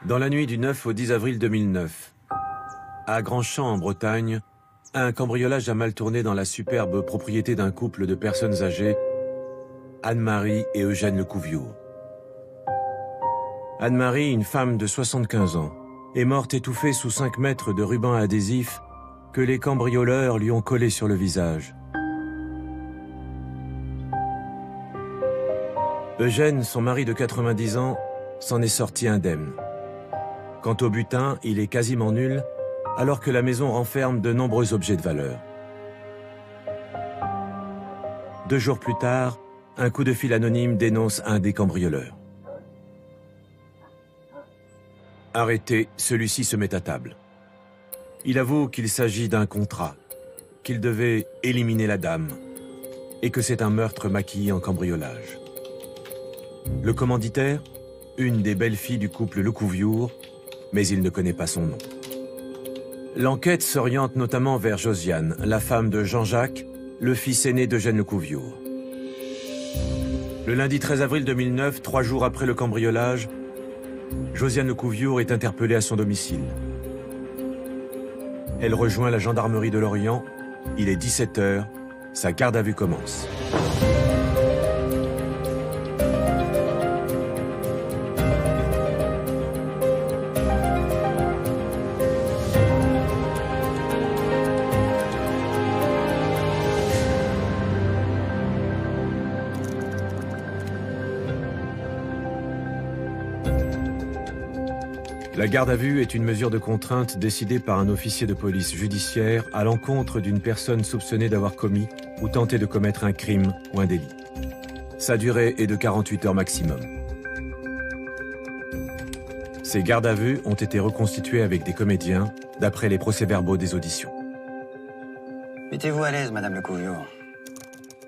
Dans la nuit du 9 au 10 avril 2009, à Grandchamp en Bretagne, un cambriolage a mal tourné dans la superbe propriété d'un couple de personnes âgées, Anne-Marie et Eugène Lecouviour. Anne-Marie, une femme de 75 ans, est morte étouffée sous 5 mètres de ruban adhésif que les cambrioleurs lui ont collé sur le visage. Eugène, son mari de 90 ans, s'en est sorti indemne. Quant au butin, il est quasiment nul, alors que la maison renferme de nombreux objets de valeur. 2 jours plus tard, un coup de fil anonyme dénonce un des cambrioleurs. Arrêté, celui-ci se met à table. Il avoue qu'il s'agit d'un contrat, qu'il devait éliminer la dame, et que c'est un meurtre maquillé en cambriolage. Le commanditaire, une des belles-filles du couple Lecouviour, mais il ne connaît pas son nom. L'enquête s'oriente notamment vers Josiane, la femme de Jean-Jacques, le fils aîné d'Eugène Lecouviour. Le lundi 13 avril 2009, 3 jours après le cambriolage, Josiane Lecouviour est interpellée à son domicile. Elle rejoint la gendarmerie de Lorient. Il est 17 h, sa garde à vue commence. La garde à vue est une mesure de contrainte décidée par un officier de police judiciaire à l'encontre d'une personne soupçonnée d'avoir commis ou tenté de commettre un crime ou un délit. Sa durée est de 48 heures maximum. Ces gardes à vue ont été reconstituées avec des comédiens, d'après les procès-verbaux des auditions. Mettez-vous à l'aise, Madame Lecouviour.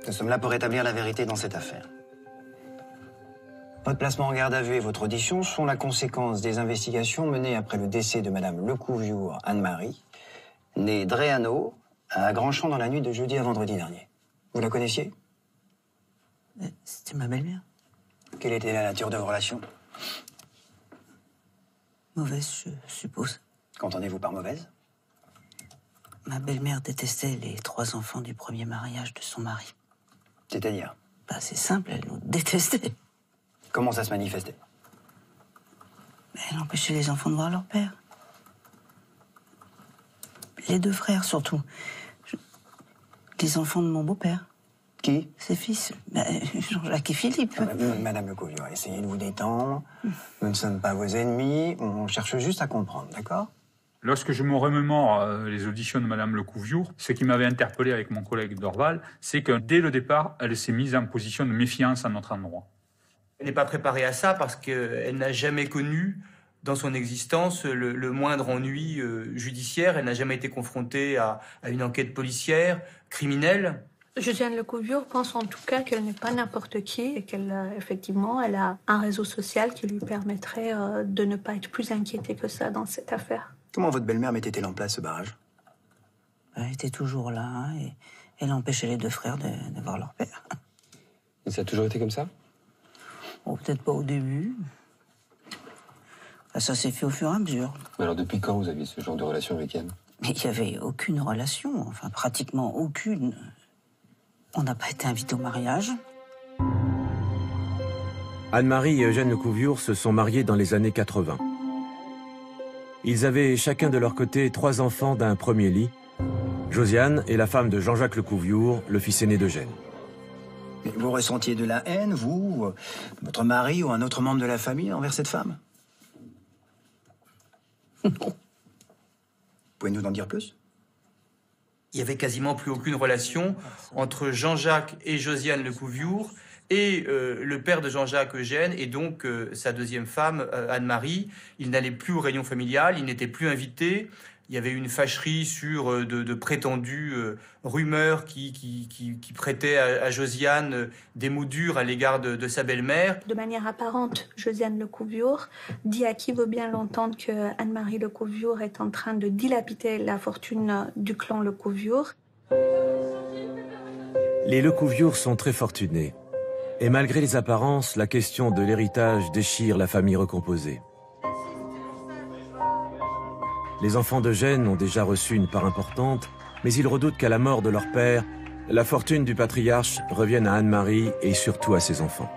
Nous sommes là pour établir la vérité dans cette affaire. Votre placement en garde à vue et votre audition sont la conséquence des investigations menées après le décès de Madame Lecouviour Anne-Marie, née Dréano, à Grandchamp dans la nuit de jeudi à vendredi dernier. Vous la connaissiez? C'était ma belle-mère. Quelle était la nature de vos relations? Mauvaise, je suppose. Qu'entendez-vous par mauvaise? Ma belle-mère détestait les 3 enfants du premier mariage de son mari. C'est-à-dire? Bah, c'est simple, elle nous détestait. Comment ça se manifestait? Elle empêchait les enfants de voir leur père. Les 2 frères, surtout. Les enfants de mon beau-père. Qui? Ses fils. Jean-Jacques et Philippe. Madame Lecouviour, essayez de vous détendre. Nous ne sommes pas vos ennemis. On cherche juste à comprendre, d'accord? Lorsque je me remémore les auditions de Madame Lecouviour, ce qui m'avait interpellé avec mon collègue Dorval, c'est que dès le départ, elle s'est mise en position de méfiance à notre endroit. Elle n'est pas préparée à ça parce qu'elle n'a jamais connu dans son existence le moindre ennui judiciaire. Elle n'a jamais été confrontée à une enquête policière, criminelle. Josiane Lecouviour pense en tout cas qu'elle n'est pas n'importe qui et qu'elle, effectivement, elle a un réseau social qui lui permettrait de ne pas être plus inquiétée que ça dans cette affaire. Comment votre belle-mère mettait-elle en place ce barrage? Elle était toujours là et elle empêchait les 2 frères de voir leur père. Et ça a toujours été comme ça? Oh, peut-être pas au début. Ça s'est fait au fur et à mesure. Mais alors depuis quand vous aviez ce genre de relation avec elle? Mais il n'y avait aucune relation, enfin pratiquement aucune. On n'a pas été invités au mariage. Anne-Marie et Eugène Lecouviour se sont mariés dans les années 80. Ils avaient chacun de leur côté 3 enfants d'un premier lit. Josiane est la femme de Jean-Jacques Lecouviour, le fils aîné d'Eugène. Vous ressentiez de la haine, vous, votre mari ou un autre membre de la famille envers cette femme? Non. Pouvez-vous nous en dire plus? Il n'y avait quasiment plus aucune relation entre Jean-Jacques et Josiane Lecouviour et le père de Jean-Jacques, Eugène, et donc sa deuxième femme, Anne-Marie. Il n'allait plus aux réunions familiales, il n'était plus invité. Il y avait une fâcherie sur de prétendues rumeurs qui prêtaient à Josiane des mots durs à l'égard de sa belle-mère. De manière apparente, Josiane Lecouviour dit à qui veut bien l'entendre que Anne-Marie Lecouviour est en train de dilapider la fortune du clan Lecouviour. Les Lecouviour sont très fortunés. Et malgré les apparences, la question de l'héritage déchire la famille recomposée. Les enfants d'Eugène ont déjà reçu une part importante, mais ils redoutent qu'à la mort de leur père, la fortune du patriarche revienne à Anne-Marie et surtout à ses enfants.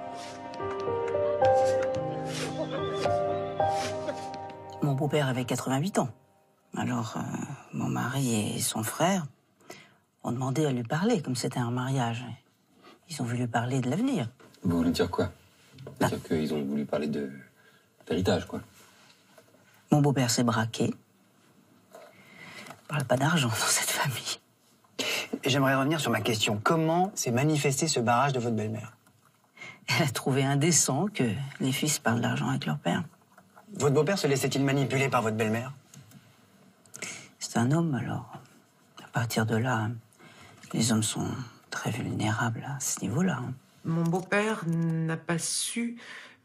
Mon beau-père avait 88 ans. Alors, mon mari et son frère ont demandé à lui parler, comme c'était un mariage. Ils ont voulu parler de l'avenir. Vous voulez dire quoi? C'est-à-dire qu'ils ont voulu parler d'héritage, quoi. Mon beau-père s'est braqué. On parle pas d'argent dans cette famille. J'aimerais revenir sur ma question. Comment s'est manifesté ce barrage de votre belle-mère? Elle a trouvé indécent que les fils parlent d'argent avec leur père. Votre beau-père se laissait-il manipuler par votre belle-mère? C'est un homme, alors. À partir de là, les hommes sont très vulnérables à ce niveau-là. Mon beau-père n'a pas su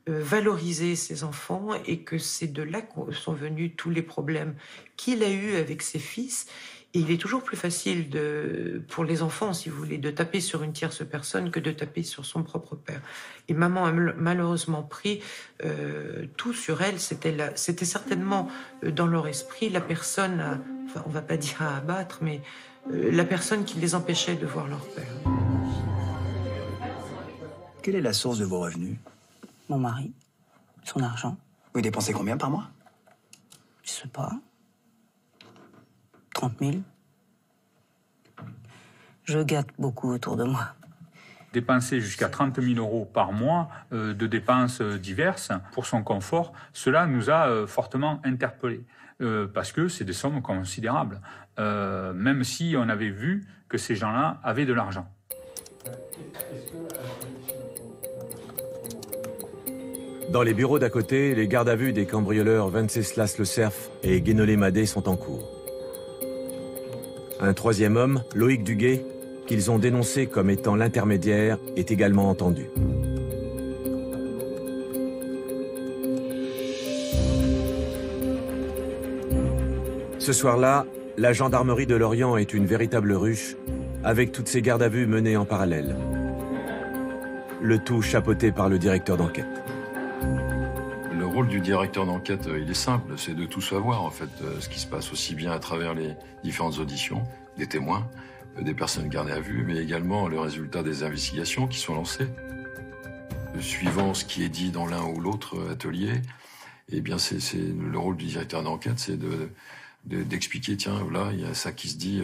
valoriser ses enfants et que c'est de là que sont venus tous les problèmes qu'il a eus avec ses fils. Et il est toujours plus facile pour les enfants, si vous voulez, de taper sur une tierce personne que de taper sur son propre père. Et maman a malheureusement pris tout sur elle. C'était certainement dans leur esprit la personne, enfin on va pas dire à abattre, mais la personne qui les empêchait de voir leur père. Quelle est la source de vos revenus? Mon mari, son argent, Vous dépensez combien par mois? je sais pas, 30 000. Je gâte beaucoup autour de moi. Dépenser jusqu'à 30 000 euros par mois de dépenses diverses pour son confort, cela nous a fortement interpellés. Parce que c'est des sommes considérables, même si on avait vu que ces gens-là avaient de l'argent. Dans les bureaux d'à côté, les gardes à vue des cambrioleurs Venceslas Le Cerf et Guénolé Madé sont en cours. Un troisième homme, Loïc Duguay, qu'ils ont dénoncé comme étant l'intermédiaire, est également entendu. Ce soir-là, la gendarmerie de Lorient est une véritable ruche, avec toutes ces gardes à vue menées en parallèle. Le tout chapeauté par le directeur d'enquête. Le rôle du directeur d'enquête, il est simple, c'est de tout savoir en fait, ce qui se passe aussi bien à travers les différentes auditions, des témoins, des personnes gardées à vue, mais également le résultat des investigations qui sont lancées. Suivant ce qui est dit dans l'un ou l'autre atelier, eh bien c'est le rôle du directeur d'enquête, c'est d'expliquer, tiens, là, il y a ça qui se dit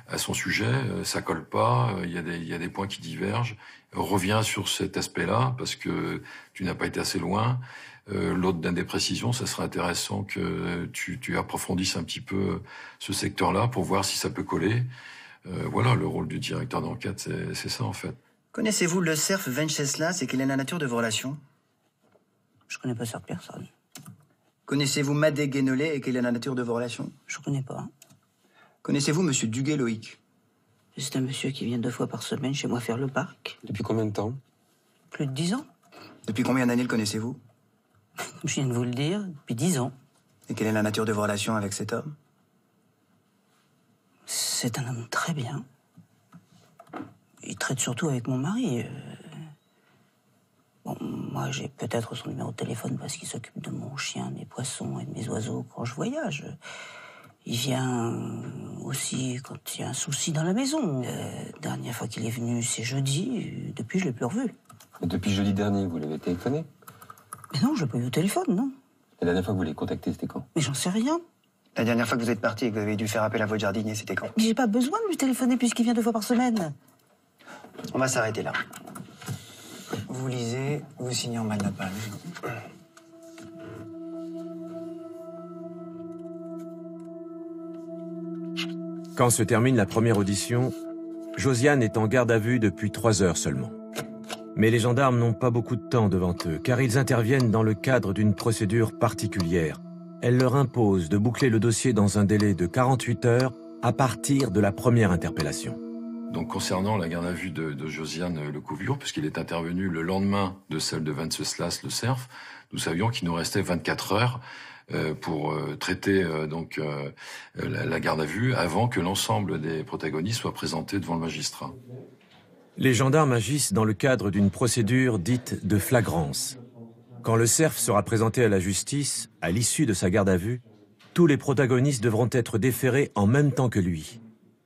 à son sujet, ça colle pas, il y a des points qui divergent, reviens sur cet aspect-là, parce que tu n'as pas été assez loin. L'autre donne des précisions, ça serait intéressant que tu approfondisses un petit peu ce secteur-là pour voir si ça peut coller. Voilà, le rôle du directeur d'enquête, c'est ça en fait. Connaissez-vous Le Cerf Venceslas et quelle est la nature de vos relations? Je connais pas cette personne. Connaissez-vous Madé Guénolé et quelle est la nature de vos relations? Je connais pas. Connaissez-vous Monsieur Duguay Loïc? C'est un monsieur qui vient 2 fois par semaine chez moi faire le parc. Depuis combien de temps? Plus de 10 ans. Depuis combien d'années le connaissez-vous? Je viens de vous le dire, depuis 10 ans. Et quelle est la nature de vos relations avec cet homme? C'est un homme très bien. Il traite surtout avec mon mari. Bon, moi, j'ai peut-être son numéro de téléphone parce qu'il s'occupe de mon chien, des poissons et de mes oiseaux quand je voyage. Il vient aussi quand il y a un souci dans la maison. La dernière fois qu'il est venu, c'est jeudi. Depuis, je l'ai plus revu. Et depuis jeudi dernier, vous l'avez téléphoné? Mais non, je l'ai pas eu au téléphone, non. La dernière fois que vous l'avez contacté, c'était quand? Mais j'en sais rien. La dernière fois que vous êtes parti et que vous avez dû faire appel à votre jardinier, c'était quand? Mais j'ai pas besoin de lui téléphoner puisqu'il vient 2 fois par semaine. On va s'arrêter là. Vous lisez, vous signez en bas de la page. Quand se termine la première audition, Josiane est en garde à vue depuis 3 heures seulement. Mais les gendarmes n'ont pas beaucoup de temps devant eux, car ils interviennent dans le cadre d'une procédure particulière. Elle leur impose de boucler le dossier dans un délai de 48 heures à partir de la première interpellation. Donc concernant la garde à vue de Josiane Lecouviure, puisqu'il est intervenu le lendemain de celle de Venceslas Le Cerf, nous savions qu'il nous restait 24 heures pour traiter la garde à vue avant que l'ensemble des protagonistes soient présentés devant le magistrat. Les gendarmes agissent dans le cadre d'une procédure dite de flagrance. Quand Le Cerf sera présenté à la justice, à l'issue de sa garde à vue, Tous les protagonistes devront être déférés en même temps que lui.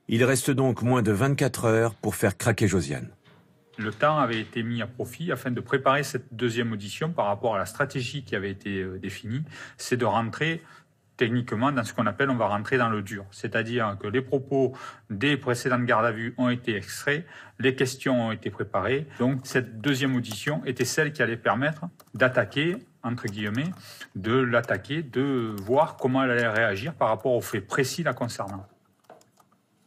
Il reste donc moins de 24 heures pour faire craquer Josiane. Le temps avait été mis à profit afin de préparer cette deuxième audition par rapport à la stratégie qui avait été définie. C'est de rentrer techniquement dans ce qu'on appelle, on va rentrer dans le dur. C'est-à-dire que les propos des précédentes gardes à vue ont été extraits, les questions ont été préparées. Donc cette deuxième audition était celle qui allait permettre d'attaquer, entre guillemets, de l'attaquer, de voir comment elle allait réagir par rapport aux faits précis la concernant.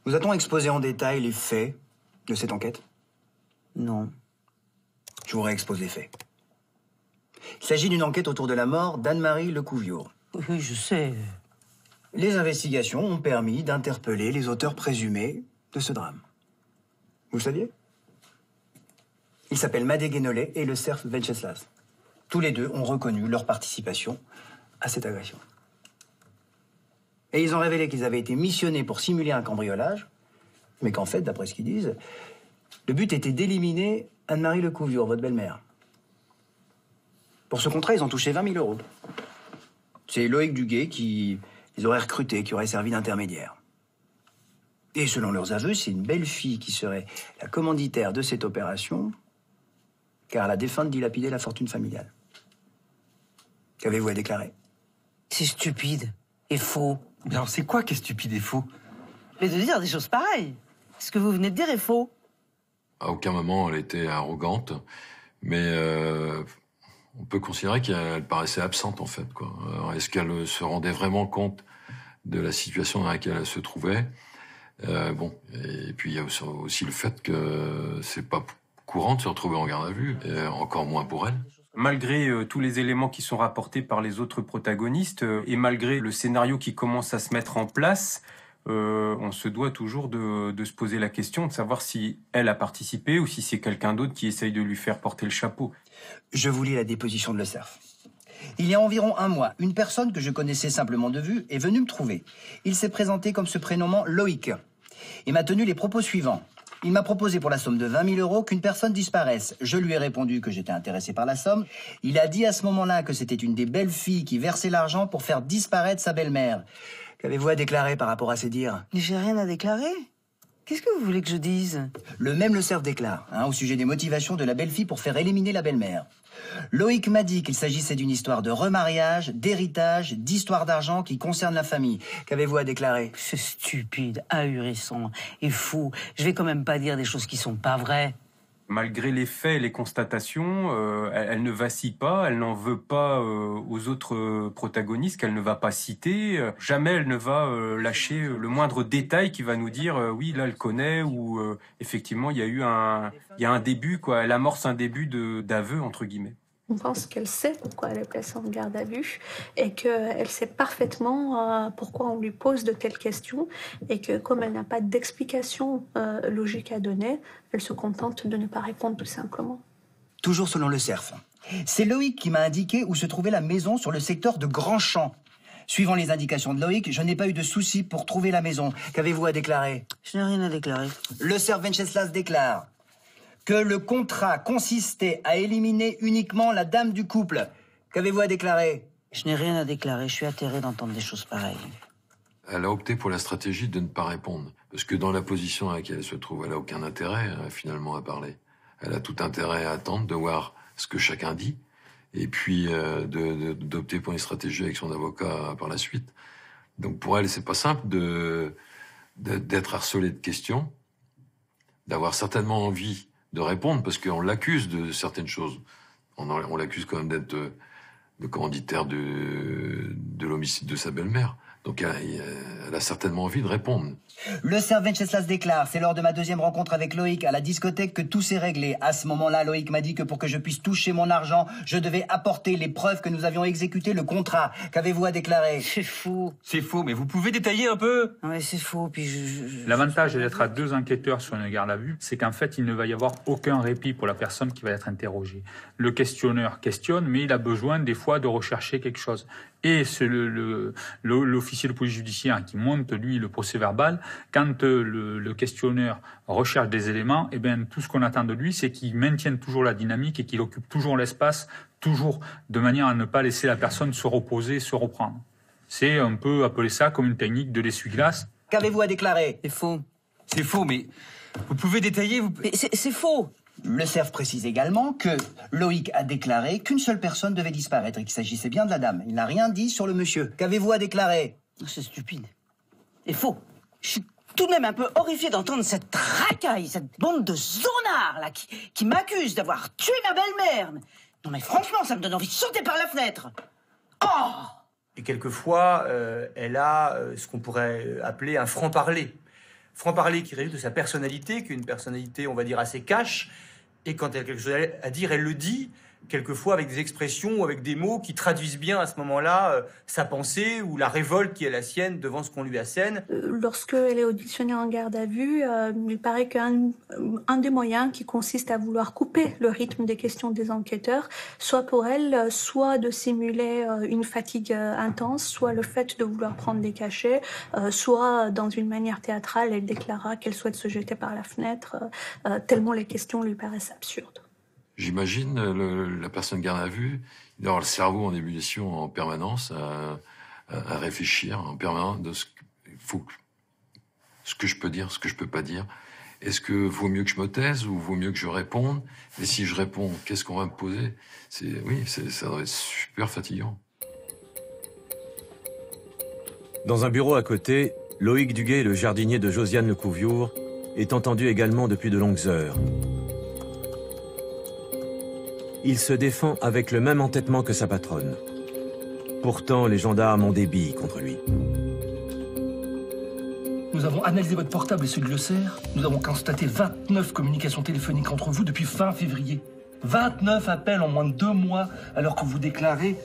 Vous a-t-on exposé en détail les faits de cette enquête? Non. Je vous réexpose les faits. Il s'agit d'une enquête autour de la mort d'Anne-Marie Lecouviour. Oui, je sais. Les investigations ont permis d'interpeller les auteurs présumés de ce drame. Vous le saviez? Ils s'appellent Madé Guénolé et le cerf Venceslas. Tous les deux ont reconnu leur participation à cette agression. Et ils ont révélé qu'ils avaient été missionnés pour simuler un cambriolage, mais qu'en fait, d'après ce qu'ils disent, le but était d'éliminer Anne-Marie Lecouviour, votre belle-mère. Pour ce contrat, ils ont touché 20 000 €. C'est Loïc Duguay qui les aurait recrutés, qui aurait servi d'intermédiaire. Et selon leurs aveux, c'est une belle fille qui serait la commanditaire de cette opération, car la défunte dilapidait la fortune familiale. Qu'avez-vous à déclarer? C'est stupide et faux. Mais alors c'est quoi qui est stupide et faux? Mais de dire des choses pareilles. Ce que vous venez de dire est faux. À aucun moment elle était arrogante, mais on peut considérer qu'elle paraissait absente en fait, quoi. Alors, est-ce qu'elle se rendait vraiment compte de la situation dans laquelle elle se trouvait? Bon, et puis il y a aussi le fait que c'est pas courant de se retrouver en garde à vue, et encore moins pour elle. Malgré tous les éléments qui sont rapportés par les autres protagonistes, et malgré le scénario qui commence à se mettre en place, on se doit toujours de se poser la question de savoir si elle a participé ou si c'est quelqu'un d'autre qui essaye de lui faire porter le chapeau. Je vous lis la déposition de le cerf. Il y a environ un mois, une personne que je connaissais simplement de vue est venue me trouver. Il s'est présenté comme se prénommant Loïc et m'a tenu les propos suivants. Il m'a proposé pour la somme de 20 000 € qu'une personne disparaisse. Je lui ai répondu que j'étais intéressé par la somme. Il a dit à ce moment-là que c'était une des belles filles qui versait l'argent pour faire disparaître sa belle-mère. Qu'avez-vous à déclarer par rapport à ces dires? J'ai rien à déclarer. Qu'est-ce que vous voulez que je dise? Le même le cerf déclare, au sujet des motivations de la belle-fille pour faire éliminer la belle-mère. Loïc m'a dit qu'il s'agissait d'une histoire de remariage, d'héritage, d'histoire d'argent qui concerne la famille. Qu'avez-vous à déclarer? C'est stupide, ahurissant et fou. Je vais quand même pas dire des choses qui sont pas vraies. Malgré les faits et les constatations, elle ne vacille pas, elle n'en veut pas aux autres protagonistes qu'elle ne va pas citer. Jamais elle ne va lâcher le moindre détail qui va nous dire oui, là elle connaît, ou effectivement il y a un début, quoi. Elle amorce un début d'aveu entre guillemets. On pense qu'elle sait pourquoi elle est placée en garde à vue et qu'elle sait parfaitement pourquoi on lui pose de telles questions et que comme elle n'a pas d'explication logique à donner, elle se contente de ne pas répondre tout simplement. Toujours selon le cerf. C'est Loïc qui m'a indiqué où se trouvait la maison sur le secteur de Grandchamp. Suivant les indications de Loïc, je n'ai pas eu de soucis pour trouver la maison. Qu'avez-vous à déclarer? Je n'ai rien à déclarer. Le cerf Venceslas déclare que le contrat consistait à éliminer uniquement la dame du couple. Qu'avez-vous à déclarer? Je n'ai rien à déclarer, je suis atterré d'entendre des choses pareilles. Elle a opté pour la stratégie de ne pas répondre, parce que dans la position dans laquelle elle se trouve, elle a aucun intérêt finalement à parler. Elle a tout intérêt à attendre de voir ce que chacun dit, et puis d'opter pour une stratégie avec son avocat par la suite. Donc pour elle, c'est pas simple d'être harcelée de questions, d'avoir certainement envie de répondre, parce qu'on l'accuse de certaines choses. On l'accuse quand même d'être le commanditaire de l'homicide de sa belle-mère. Donc elle a certainement envie de répondre. Le cerf Venceslas déclare, c'est lors de ma deuxième rencontre avec Loïc à la discothèque que tout s'est réglé. À ce moment-là, Loïc m'a dit que pour que je puisse toucher mon argent, je devais apporter les preuves que nous avions exécuté le contrat. Qu'avez-vous à déclarer? C'est faux. C'est faux, mais vous pouvez détailler un peu? Ouais, c'est faux, puis L'avantage d'être à deux enquêteurs sur une garde à vue, c'est qu'en fait, il ne va y avoir aucun répit pour la personne qui va être interrogée. Le questionneur questionne, mais il a besoin des fois de rechercher quelque chose. Et c'est l'officier de police judiciaire qui monte, lui, le procès-verbal. Quand le questionneur recherche des éléments, eh bien, tout ce qu'on attend de lui, c'est qu'il maintienne toujours la dynamique et qu'il occupe toujours l'espace, toujours de manière à ne pas laisser la personne se reposer, se reprendre. C'est un peu appeler ça comme une technique de l'essuie-glace. Qu'avez-vous à déclarer? C'est faux. C'est faux, mais vous pouvez détailler Mais c'est faux. Le CERF précise également que Loïc a déclaré qu'une seule personne devait disparaître et qu'il s'agissait bien de la dame. Il n'a rien dit sur le monsieur. Qu'avez-vous à déclarer? C'est stupide. C'est faux. Je suis tout de même un peu horrifié d'entendre cette racaille, cette bande de zonards là, qui m'accuse d'avoir tué ma belle-mère. Non mais franchement, ça me donne envie de sauter par la fenêtre. Oh! Et quelquefois, elle a ce qu'on pourrait appeler un franc-parler. Franc-parler qui résulte de sa personnalité, qui est une personnalité, on va dire, assez cash. Et quand elle a quelque chose à dire, elle le dit, quelquefois avec des expressions ou avec des mots qui traduisent bien à ce moment-là sa pensée ou la révolte qui est la sienne devant ce qu'on lui assène. Lorsqu'elle est auditionnée en garde à vue, il paraît qu'un des moyens qui consiste à vouloir couper le rythme des questions des enquêteurs, soit pour elle, soit de simuler une fatigue intense, soit le fait de vouloir prendre des cachets, soit dans une manière théâtrale, elle déclara qu'elle souhaite se jeter par la fenêtre, tellement les questions lui paraissent absurdes. J'imagine la personne garde à vue, il doit avoir le cerveau en ébullition en permanence, à réfléchir en permanence de ce que je peux dire, ce que je peux pas dire. Est-ce que vaut mieux que je me taise ou vaut mieux que je réponde? Et si je réponds, qu'est-ce qu'on va me poser? Ça doit être super fatigant. Dans un bureau à côté, Loïc Duguay, le jardinier de Josiane Lecouviour, est entendu également depuis de longues heures. Il se défend avec le même entêtement que sa patronne. Pourtant, les gendarmes ont des billes contre lui. Nous avons analysé votre portable et celui de Le Cerf. Nous avons constaté 29 communications téléphoniques entre vous depuis fin février. 29 appels en moins de 2 mois, alors que vous déclarez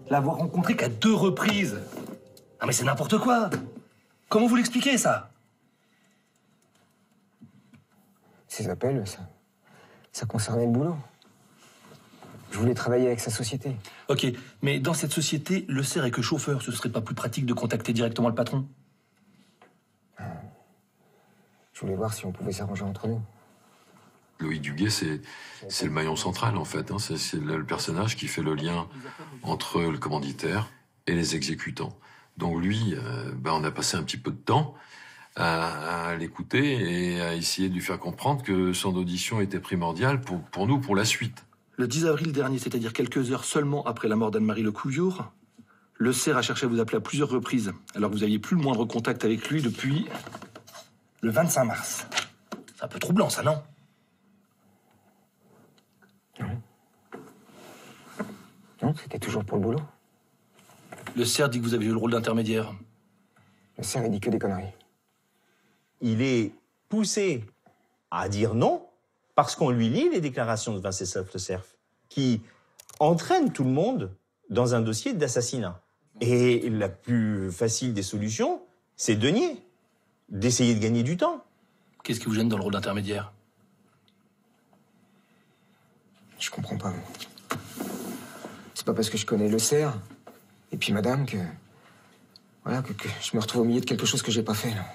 l'avoir rencontré qu'à 2 reprises. Ah mais c'est n'importe quoi. Comment vous l'expliquez, ça? Ces appels, ça concernait le boulot. Je voulais travailler avec sa société. Ok, mais dans cette société, Le Cerf est que chauffeur. Ce serait pas plus pratique de contacter directement le patron? Je voulais voir si on pouvait s'arranger entre nous. Loïc Duguay, c'est le maillon central, en fait. Hein. C'est le personnage qui fait le lien entre le commanditaire et les exécutants. Donc lui, on a passé un petit peu de temps à l'écouter et à essayer de lui faire comprendre que son audition était primordiale pour nous, pour la suite. Le 10 avril dernier, c'est-à-dire quelques heures seulement après la mort d'Anne-Marie Lecouviour, Le Cerf a cherché à vous appeler à plusieurs reprises, alors que vous n'aviez plus le moindre contact avec lui depuis le 25 mars. C'est un peu troublant, ça, non? Non, c'était toujours pour le boulot. Le Cerf dit que vous avez eu le rôle d'intermédiaire. Le Cerf, il dit que des conneries. Il est poussé à dire non parce qu'on lui lit les déclarations de Venceslas Le Cerf, qui entraînent tout le monde dans un dossier d'assassinat. Et la plus facile des solutions, c'est de nier, d'essayer de gagner du temps. Qu'est-ce qui vous gêne dans le rôle d'intermédiaire? Je comprends pas. C'est pas parce que je connais Le Cerf et puis madame que... Voilà, que je me retrouve au milieu de quelque chose que j'ai pas fait, là.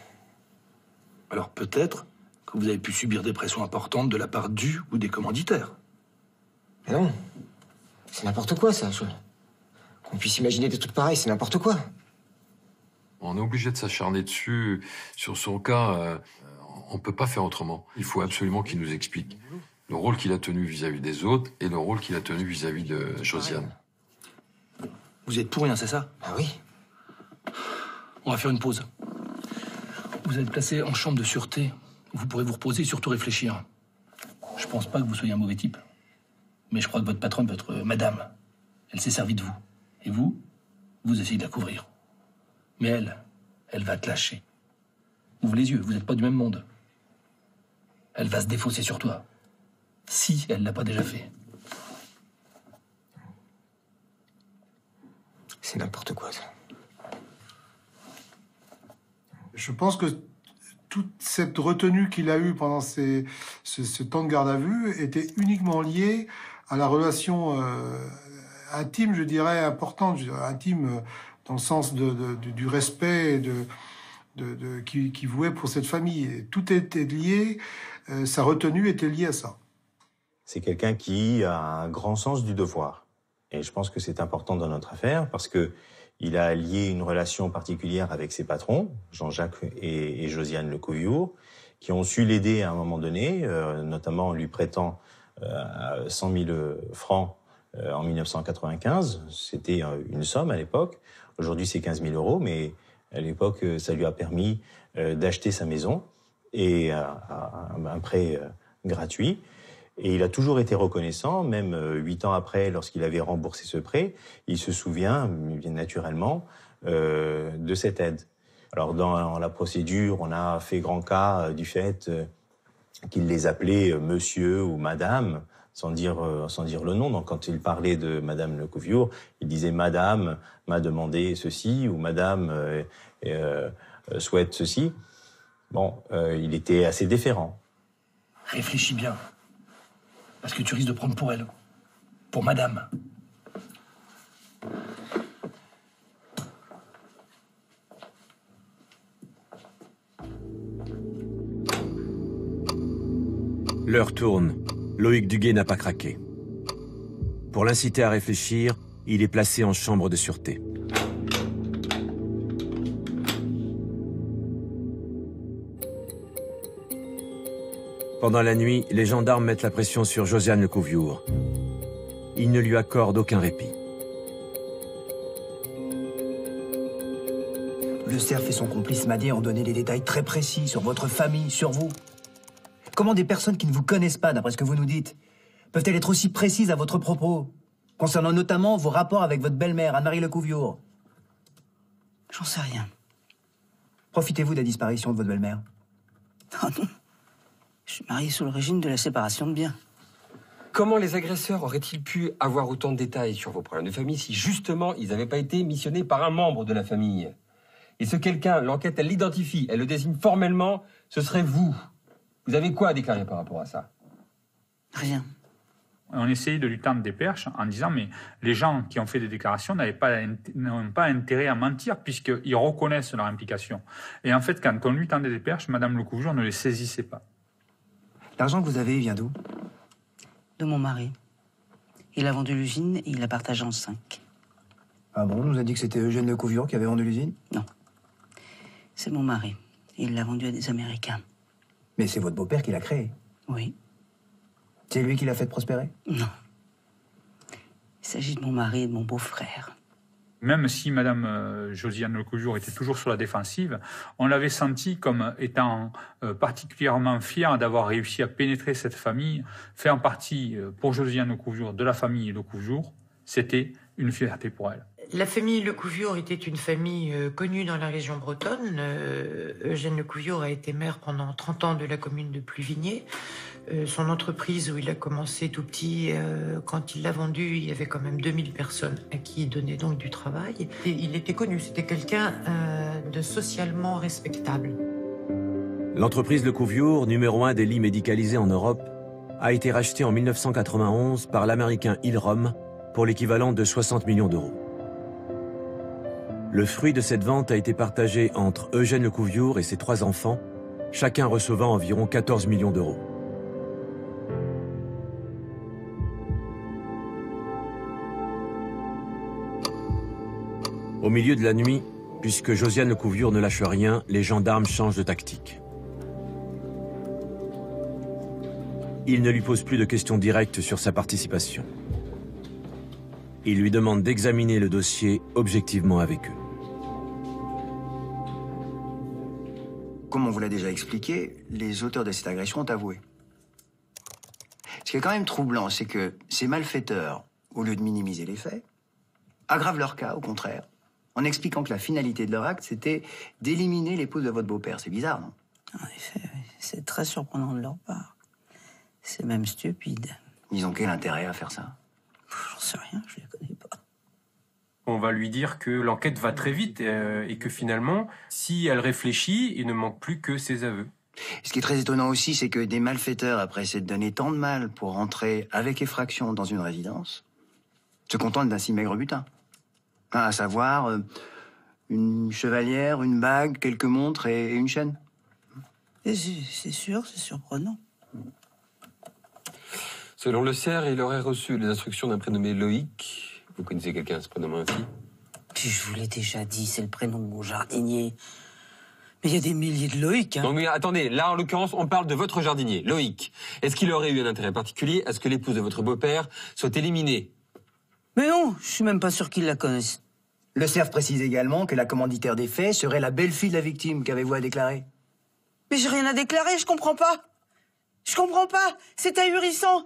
Alors peut-être que vous avez pu subir des pressions importantes de la part du ou des commanditaires. Mais non. C'est n'importe quoi, ça. Qu'on puisse imaginer des trucs pareils, c'est n'importe quoi. On est obligé de s'acharner dessus. Sur son cas, on peut pas faire autrement. Il faut absolument qu'il nous explique le rôle qu'il a tenu vis-à-vis des autres et le rôle qu'il a tenu vis-à-vis de Josiane. Vous êtes pour rien, c'est ça? Ah oui. On va faire une pause. Vous êtes placé en chambre de sûreté. Vous pourrez vous reposer et surtout réfléchir. Je pense pas que vous soyez un mauvais type. Mais je crois que votre patronne, votre madame, elle s'est servie de vous. Et vous essayez de la couvrir. Mais elle va te lâcher. Ouvre les yeux, vous n'êtes pas du même monde. Elle va se défausser sur toi. Si elle l'a pas déjà fait. C'est n'importe quoi, ça. Je pense que toute cette retenue qu'il a eue pendant ce temps de garde à vue était uniquement liée à la relation intime, je dirais, importante, intime dans le sens du respect qu'il vouait pour cette famille. Et tout était lié, sa retenue était liée à ça. C'est quelqu'un qui a un grand sens du devoir. Et je pense que c'est important dans notre affaire parce que Il a lié une relation particulière avec ses patrons, Jean-Jacques et Josiane Lecouviure, qui ont su l'aider à un moment donné, notamment en lui prêtant 100 000 francs en 1995. C'était une somme à l'époque. Aujourd'hui, c'est 15 000 euros, mais à l'époque, ça lui a permis d'acheter sa maison et un prêt gratuit. Et il a toujours été reconnaissant, même 8 ans après, lorsqu'il avait remboursé ce prêt, il se souvient, bien naturellement, de cette aide. Alors, dans la procédure, on a fait grand cas du fait qu'il les appelait monsieur ou madame, sans dire le nom. Donc, quand il parlait de madame Lecouviure, il disait madame m'a demandé ceci ou madame souhaite ceci. Bon, il était assez déférent. Réfléchis bien. Parce que tu risques de prendre pour elle. Pour madame. L'heure tourne. Loïc Duguay n'a pas craqué. Pour l'inciter à réfléchir, il est placé en chambre de sûreté. Pendant la nuit, les gendarmes mettent la pression sur Josiane Lecouviure. Ils ne lui accordent aucun répit. Le cerf et son complice Madé ont donné des détails très précis sur votre famille, sur vous. Comment des personnes qui ne vous connaissent pas, d'après ce que vous nous dites, peuvent-elles être aussi précises à votre propos, concernant notamment vos rapports avec votre belle-mère, Anne-Marie Lecouviure? J'en sais rien. Profitez-vous de la disparition de votre belle-mère? Oh non. Je suis marié sous le régime de la séparation de biens. Comment les agresseurs auraient-ils pu avoir autant de détails sur vos problèmes de famille si justement ils n'avaient pas été missionnés par un membre de la famille? Et ce quelqu'un, l'enquête, elle l'identifie, elle le désigne formellement, ce serait vous. Vous avez quoi à déclarer par rapport à ça? Rien. On essayait de lui tendre des perches en disant mais les gens qui ont fait des déclarations n'ont pas intérêt à mentir puisqu'ils reconnaissent leur implication. Et en fait, quand on lui tendait des perches, Madame Lecouviure ne les saisissait pas. L'argent que vous avez, il vient d'où? De mon mari. Il a vendu l'usine et il la partage en 5. Ah bon, on nous a dit que c'était Eugène Lecouviure qui avait vendu l'usine? Non. C'est mon mari. Il l'a vendu à des Américains. Mais c'est votre beau-père qui l'a créé? Oui. C'est lui qui l'a fait prospérer? Non. Il s'agit de mon mari et de mon beau-frère. Même si Madame Josiane Lecouviure était toujours sur la défensive, on l'avait senti comme étant particulièrement fière d'avoir réussi à pénétrer cette famille, faire partie pour Josiane Lecouviure de la famille Lecouviure. C'était une fierté pour elle. La famille Lecouviure était une famille connue dans la région bretonne. Eugène Lecouviure a été maire pendant 30 ans de la commune de Pluvigné. Son entreprise, où il a commencé tout petit, quand il l'a vendue, il y avait quand même 2000 personnes à qui il donnait donc du travail. Et il était connu, c'était quelqu'un de socialement respectable. L'entreprise Lecouviure, numéro 1 des lits médicalisés en Europe, a été rachetée en 1991 par l'américain Hill-Rom pour l'équivalent de 60 millions d'euros. Le fruit de cette vente a été partagé entre Eugène Lecouviure et ses 3 enfants, chacun recevant environ 14 millions d'euros. Au milieu de la nuit, puisque Josiane Lecouviure ne lâche rien, les gendarmes changent de tactique. Ils ne lui posent plus de questions directes sur sa participation. Ils lui demandent d'examiner le dossier objectivement avec eux. Comme on vous l'a déjà expliqué, les auteurs de cette agression ont avoué. Ce qui est quand même troublant, c'est que ces malfaiteurs, au lieu de minimiser les faits, aggravent leur cas, au contraire, en expliquant que la finalité de leur acte, c'était d'éliminer l'épouse de votre beau-père. C'est bizarre, non? En effet, oui. C'est très surprenant de leur part. C'est même stupide. Ils ont quel intérêt à faire ça? J'en sais rien, je les connais pas. On va lui dire que l'enquête va très vite et que finalement, si elle réfléchit, il ne manque plus que ses aveux. Ce qui est très étonnant aussi, c'est que des malfaiteurs, après s'être donné tant de mal pour rentrer avec effraction dans une résidence, se contentent d'un si maigre butin. À savoir, une chevalière, une bague, quelques montres et une chaîne. C'est sûr, c'est surprenant. Selon le cerf, il aurait reçu les instructions d'un prénommé Loïc. Vous connaissez quelqu'un se prénommant ainsi? Puis je vous l'ai déjà dit, c'est le prénom de mon jardinier. Mais il y a des milliers de Loïc, hein. Non mais attendez, là en l'occurrence, on parle de votre jardinier, Loïc. Est-ce qu'il aurait eu un intérêt particulier à ce que l'épouse de votre beau-père soit éliminée? Mais non, je suis même pas sûr qu'ils la connaissent. Le cerf précise également que la commanditaire des faits serait la belle-fille de la victime. Qu'avez-vous à déclarer? Mais j'ai rien à déclarer, je comprends pas. Je comprends pas, c'est ahurissant.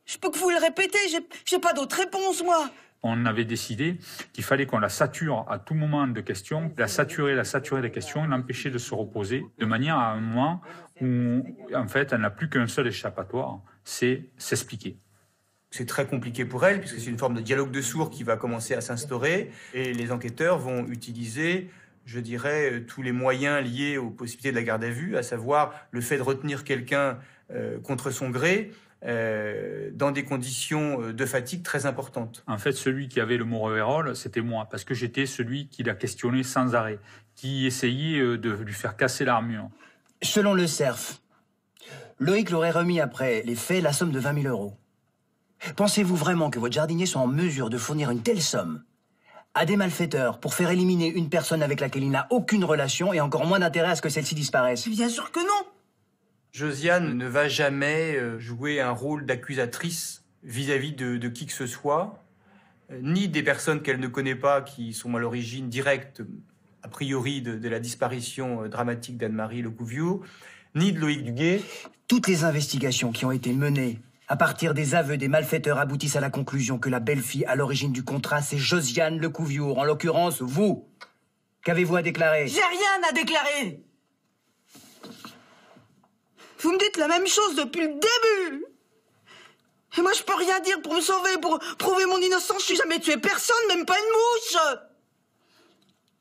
Je peux que vous le répéter, j'ai pas d'autre réponse, moi. On avait décidé qu'il fallait qu'on la sature à tout moment de questions, la saturer des questions et l'empêcher de se reposer, de manière à un moment où, en fait, elle n'a plus qu'un seul échappatoire, c'est s'expliquer. C'est très compliqué pour elle, puisque c'est une forme de dialogue de sourds qui va commencer à s'instaurer, et les enquêteurs vont utiliser, je dirais, tous les moyens liés aux possibilités de la garde à vue, à savoir le fait de retenir quelqu'un contre son gré, dans des conditions de fatigue très importantes. En fait, celui qui avait le mauvais rôle, c'était moi, parce que j'étais celui qui l'a questionné sans arrêt, qui essayait de lui faire casser l'armure. Selon le CERF, Loïc l'aurait remis après les faits la somme de 20 000 €. Pensez-vous vraiment que votre jardinier soit en mesure de fournir une telle somme à des malfaiteurs pour faire éliminer une personne avec laquelle il n'a aucune relation et encore moins d'intérêt à ce que celle-ci disparaisse? Bien sûr que non. Josiane ne va jamais jouer un rôle d'accusatrice vis-à-vis de qui que ce soit, ni des personnes qu'elle ne connaît pas qui sont à l'origine directe, a priori, de la disparition dramatique d'Anne-Marie Lecouviour, ni de Loïc Duguay. Toutes les investigations qui ont été menées à partir des aveux des malfaiteurs aboutissent à la conclusion que la belle-fille à l'origine du contrat, c'est Josiane Lecouviour, en l'occurrence vous. Qu'avez-vous à déclarer? J'ai rien à déclarer. Vous me dites la même chose depuis le début. Et moi, je peux rien dire pour me sauver, pour prouver mon innocence. Je suis jamais tué personne, même pas une mouche.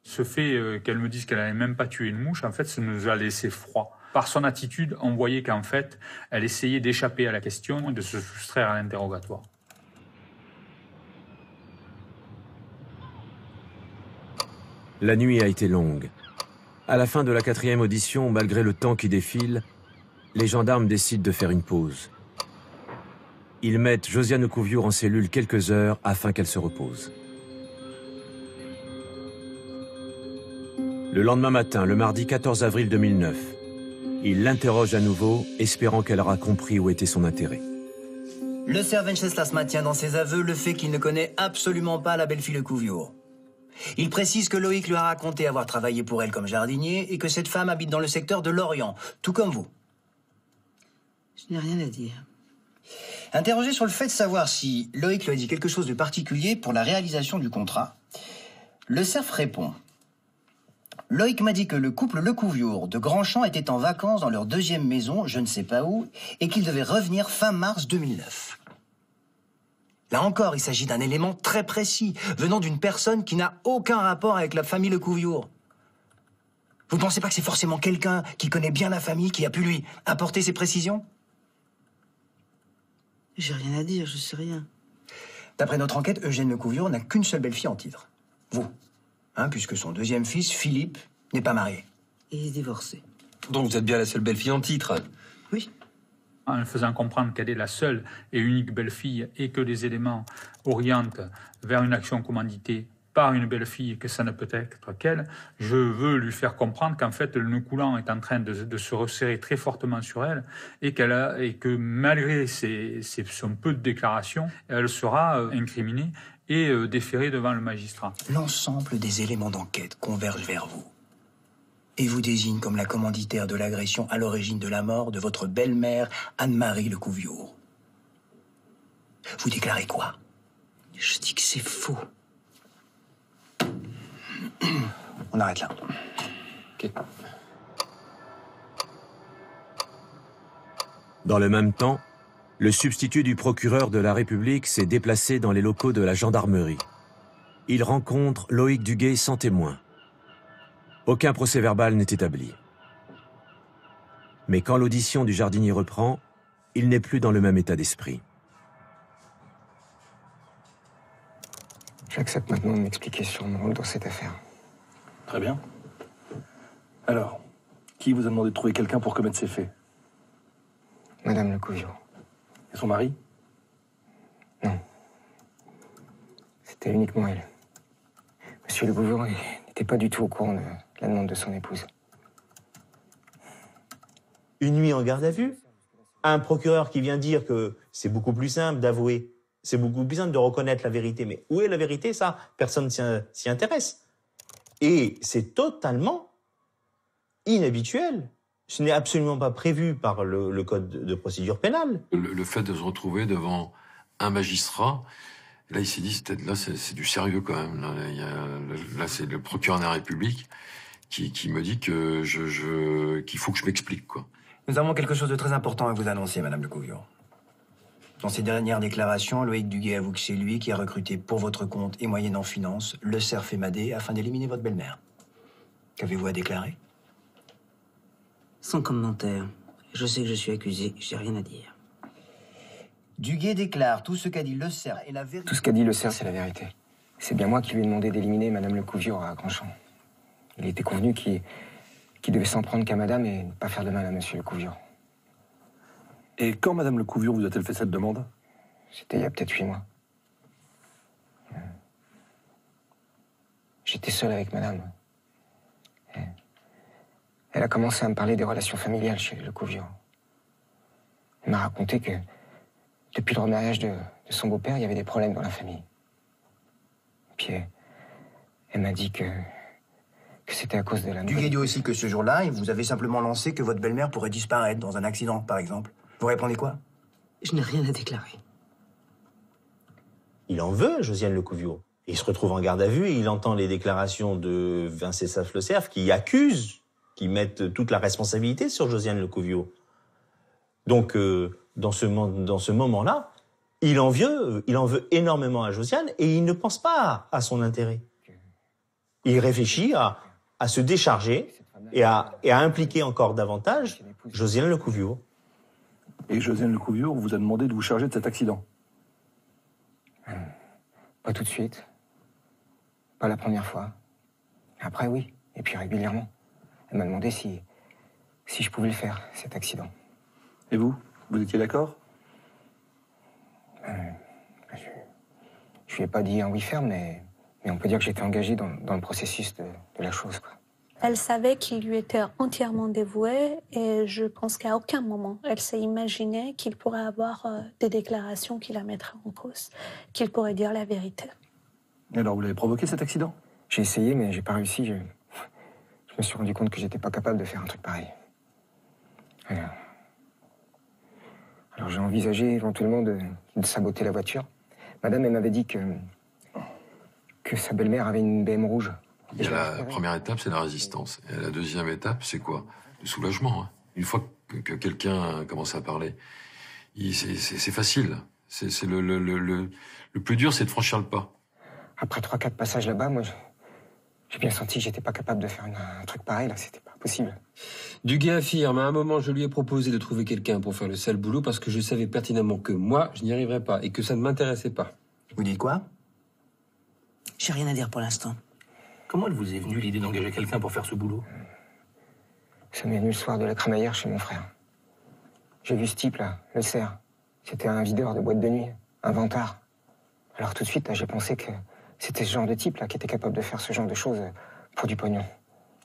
Ce fait qu'elle me dise qu'elle n'avait même pas tué une mouche, en fait, ça nous a laissé froid. Par son attitude, on voyait qu'en fait, elle essayait d'échapper à la question et de se soustraire à l'interrogatoire. La nuit a été longue. À la fin de la 4e audition, malgré le temps qui défile, les gendarmes décident de faire une pause. Ils mettent Josiane Lecouviour en cellule quelques heures afin qu'elle se repose. Le lendemain matin, le mardi 14 avril 2009, ils l'interrogent à nouveau, espérant qu'elle aura compris où était son intérêt. Le cerf Venceslas maintient dans ses aveux le fait qu'il ne connaît absolument pas la belle-fille Lecouviour. Il précise que Loïc lui a raconté avoir travaillé pour elle comme jardinier et que cette femme habite dans le secteur de Lorient, tout comme vous. Je n'ai rien à dire. Interrogé sur le fait de savoir si Loïc lui a dit quelque chose de particulier pour la réalisation du contrat, le cerf répond: Loïc m'a dit que le couple Lecouviour de Grandchamp était en vacances dans leur 2e maison, je ne sais pas où, et qu'il devait revenir fin mars 2009. Là encore, il s'agit d'un élément très précis, venant d'une personne qui n'a aucun rapport avec la famille Lecouviour. Vous ne pensez pas que c'est forcément quelqu'un qui connaît bien la famille qui a pu lui apporter ces précisions? J'ai rien à dire, je sais rien. D'après notre enquête, Eugène Lecouviour n'a qu'une seule belle-fille en titre. Vous. Hein, puisque son 2e fils, Philippe, n'est pas marié. Il est divorcé. Donc vous êtes bien la seule belle-fille en titre? Oui. En faisant comprendre qu'elle est la seule et unique belle-fille et que les éléments orientent vers une action commanditée par une belle-fille et que ça ne peut être qu'elle, je veux lui faire comprendre qu'en fait le nœud coulant est en train de se resserrer très fortement sur elle et que malgré son peu de déclarations, elle sera incriminée et déférée devant le magistrat. L'ensemble des éléments d'enquête convergent vers vous et vous désigne comme la commanditaire de l'agression à l'origine de la mort de votre belle-mère Anne-Marie Lecouviour. Vous déclarez quoi? Je dis que c'est faux. On arrête là. Ok. Dans le même temps, le substitut du procureur de la République s'est déplacé dans les locaux de la gendarmerie. Il rencontre Loïc Duguay sans témoin. Aucun procès-verbal n'est établi. Mais quand l'audition du jardinier reprend, il n'est plus dans le même état d'esprit. J'accepte maintenant de m'expliquer sur mon rôle dans cette affaire. Très bien. Alors, qui vous a demandé de trouver quelqu'un pour commettre ces faits? Madame Lecouviour. Et son mari? Non. C'était uniquement elle. Monsieur Le Gouvion n'était pas du tout au courant de la demande de son épouse. Une nuit en garde à vue, un procureur qui vient dire que c'est beaucoup plus simple d'avouer, c'est beaucoup plus simple de reconnaître la vérité. Mais où est la vérité, ça? Personne s'y intéresse. Et c'est totalement inhabituel. Ce n'est absolument pas prévu par le code de procédure pénale. Le fait de se retrouver devant un magistrat, là il s'est dit, là c'est du sérieux quand même. Là c'est le procureur de la République qui me dit que qu'il faut que je m'explique, quoi. Nous avons quelque chose de très important à vous annoncer, Madame Le Gouvion. Dans ses dernières déclarations, Loïc Duguay avoue que c'est lui qui a recruté pour votre compte et moyennant finance le cerf et Madé afin d'éliminer votre belle-mère. Qu'avez-vous à déclarer? Sans commentaire. Je sais que je suis accusé, j'ai rien à dire. Duguay déclare tout ce qu'a dit le cerf et la vérité. Tout ce qu'a dit le cerf, c'est la vérité. C'est bien moi qui lui ai demandé d'éliminer Madame Le Gouvion à Grandchamp. Il était convenu qu'il devait s'en prendre qu'à Madame et ne pas faire de mal à Monsieur Le Gouvion. Et quand Madame Le Gouvion vous a-t-elle fait cette demande? C'était il y a peut-être 8 mois. J'étais seul avec Madame. Elle a commencé à me parler des relations familiales chez Le Gouvion. Elle m'a raconté que depuis le remariage de son beau-père, il y avait des problèmes dans la famille. Puis elle m'a dit que c'était à cause de la... Duguay dit aussi que ce jour-là, vous avez simplement lancé que votre belle-mère pourrait disparaître dans un accident, par exemple. Vous répondez quoi? Je n'ai rien à déclarer. Il en veut, Josiane Le Gouvion. Il se retrouve en garde à vue et il entend les déclarations de Venceslas Le Cerf qui accusent, qui mettent toute la responsabilité sur Josiane Le Gouvion. Donc, dans ce moment-là, il en veut énormément à Josiane et il ne pense pas à son intérêt. Il réfléchit à se décharger et à impliquer encore davantage Josiane Le Gouvion. Et Josiane Le Gouvion vous a demandé de vous charger de cet accident? Pas tout de suite. Pas la première fois. Après, oui. Et puis régulièrement. Elle m'a demandé si je pouvais le faire, cet accident. Et vous? Vous étiez d'accord? Je lui ai pas dit un oui ferme, mais on peut dire que j'étais engagé dans le processus de la chose, quoi. Elle savait qu'il lui était entièrement dévoué et je pense qu'à aucun moment elle s'est imaginée qu'il pourrait avoir des déclarations qui la mettraient en cause, qu'il pourrait dire la vérité. Et alors vous l'avez provoqué cet accident? J'ai essayé mais j'ai pas réussi. Je me suis rendu compte que j'étais pas capable de faire un truc pareil. Alors j'ai envisagé éventuellement de saboter la voiture. Madame, elle m'avait dit que sa belle-mère avait une BM rouge. Il y a la première étape, c'est la résistance. Et la deuxième étape, c'est quoi? Le soulagement. Hein. Une fois que quelqu'un commence à parler, c'est facile. C'est le plus dur, c'est de franchir le pas. Après 3-4 passages là-bas, moi, j'ai bien senti que j'étais pas capable de faire un truc pareil, là, c'était pas possible. Duguay affirme, à un moment, je lui ai proposé de trouver quelqu'un pour faire le sale boulot parce que je savais pertinemment que moi, je n'y arriverais pas et que ça ne m'intéressait pas. Vous dites quoi? J'ai rien à dire pour l'instant. Comment elle vous est venue l'idée d'engager quelqu'un pour faire ce boulot? Ça m'est venu le soir de la crémaillère chez mon frère. J'ai vu ce type-là, le cerf. C'était un videur de boîte de nuit, un vantard. Alors tout de suite, j'ai pensé que c'était ce genre de type-là qui était capable de faire ce genre de choses pour du pognon.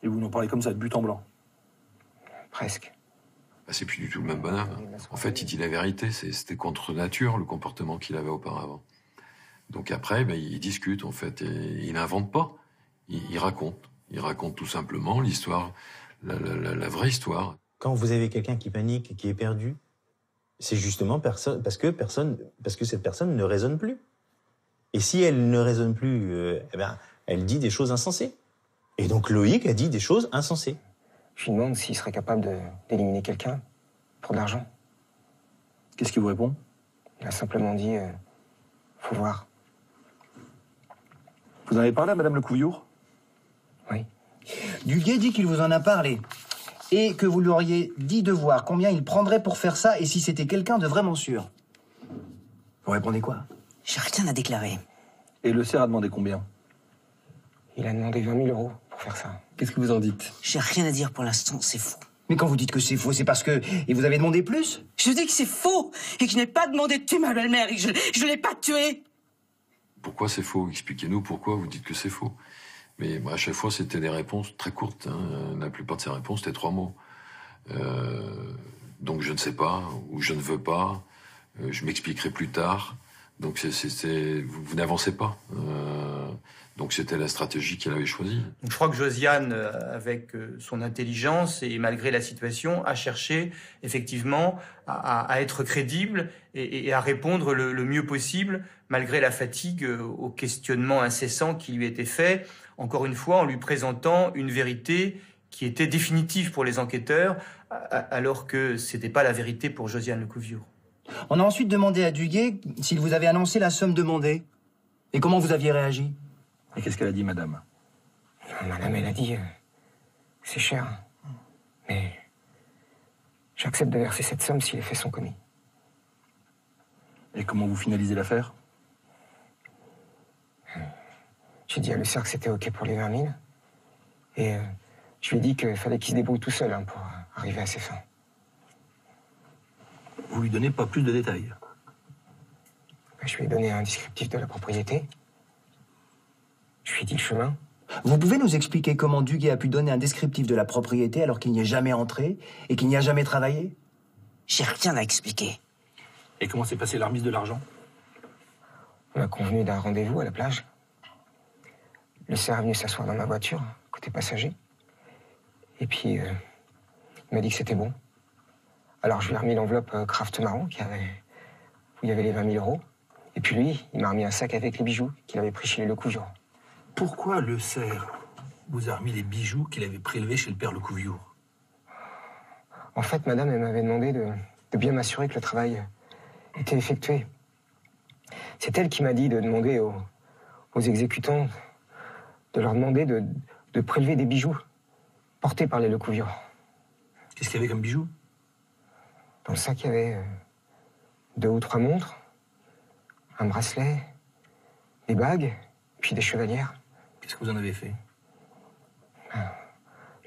Et vous nous parlez comme ça, de but en blanc? Presque. Bah, c'est plus du tout le même bonhomme. En fait, il dit la vérité. C'était contre nature, le comportement qu'il avait auparavant. Donc après, il discute, en fait. Et il n'invente pas. Il raconte. Il raconte tout simplement l'histoire, la vraie histoire. Quand vous avez quelqu'un qui panique, qui est perdu, c'est justement parce que cette personne ne raisonne plus. Et si elle ne raisonne plus, elle dit des choses insensées. Et donc Loïc a dit des choses insensées. Je lui demande s'il serait capable d'éliminer quelqu'un pour de l'argent. Qu'est-ce qu'il vous répond? Il a simplement dit faut voir. Vous en avez parlé à Madame Le Gouvion? Oui. Duguay dit qu'il vous en a parlé. Et que vous lui auriez dit de voir combien il prendrait pour faire ça et si c'était quelqu'un de vraiment sûr. Vous répondez quoi? J'ai rien à déclarer. Et le cerf a demandé combien? Il a demandé 20 000 euros pour faire ça. Qu'est-ce que vous en dites? J'ai rien à dire pour l'instant, c'est faux. Mais quand vous dites que c'est faux, c'est parce que... Et vous avez demandé plus? Je dis que c'est faux et que je n'ai pas demandé de tuer ma belle-mère et que je ne l'ai pas tuée. Pourquoi c'est faux? Expliquez-nous pourquoi vous dites que c'est faux. Mais moi, à chaque fois, c'était des réponses très courtes. Hein. La plupart de ces réponses, c'était 3 mots. Donc je ne sais pas, ou je ne veux pas, je m'expliquerai plus tard. Donc vous n'avancez pas. Donc c'était la stratégie qu'il avait choisie. Donc, je crois que Josiane, avec son intelligence et malgré la situation, a cherché effectivement à être crédible et à répondre le mieux possible, malgré la fatigue, aux questionnements incessants qui lui étaient faits, encore une fois en lui présentant une vérité qui était définitive pour les enquêteurs, alors que c'était pas la vérité pour Josiane Lecouviure. On a ensuite demandé à Duguay s'il vous avait annoncé la somme demandée. Et comment vous aviez réagi? Et qu'est-ce qu'elle a dit, madame? Madame, elle a dit... c'est cher. Mais... j'accepte de verser cette somme si les faits sont commis. Et comment vous finalisez l'affaire? J'ai dit à Le Cerf que c'était OK pour les 20 000. Et je lui ai dit qu'il fallait qu'il se débrouille tout seul pour arriver à ses fins. Vous lui donnez pas plus de détails? Je lui ai donné un descriptif de la propriété. Je lui ai dit le chemin. Vous pouvez nous expliquer comment Duguay a pu donner un descriptif de la propriété alors qu'il n'y est jamais entré et qu'il n'y a jamais travaillé? J'ai rien à expliquer. Et comment s'est passée la remise de l'argent? On a convenu d'un rendez-vous à la plage. Le Cerf est venu s'asseoir dans ma voiture, côté passager. Et puis, il m'a dit que c'était bon. Alors, je lui ai remis l'enveloppe Kraft marron où il y avait les 20 000 euros. Et puis lui, il m'a remis un sac avec les bijoux qu'il avait pris chez les Lecouviure. Pourquoi Le Cerf vous a remis les bijoux qu'il avait prélevés chez le père Lecouviure? En fait, madame, elle m'avait demandé de bien m'assurer que le travail était effectué. C'est elle qui m'a dit de demander aux exécutants, de leur demander de prélever des bijoux portés par les Lecouviure. Qu'est-ce qu'il y avait comme bijoux? Dans le sac, il y avait 2 ou 3 montres, un bracelet, des bagues, puis des chevalières. Qu'est-ce que vous en avez fait?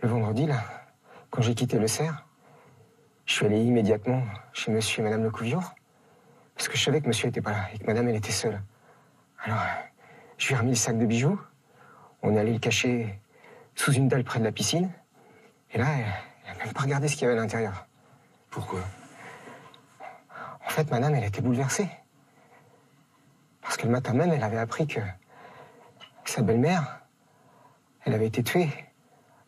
Le vendredi, là, quand j'ai quitté Le Cerf, je suis allé immédiatement chez monsieur et madame Lecouviure, parce que je savais que monsieur n'était pas là et que madame, elle était seule. Alors, je lui ai remis le sac de bijoux, on est allé le cacher sous une dalle près de la piscine, et là, elle n'a même pas regardé ce qu'il y avait à l'intérieur. Pourquoi? En fait, madame, elle était bouleversée. Parce que le matin même, elle avait appris que sa belle-mère, elle avait été tuée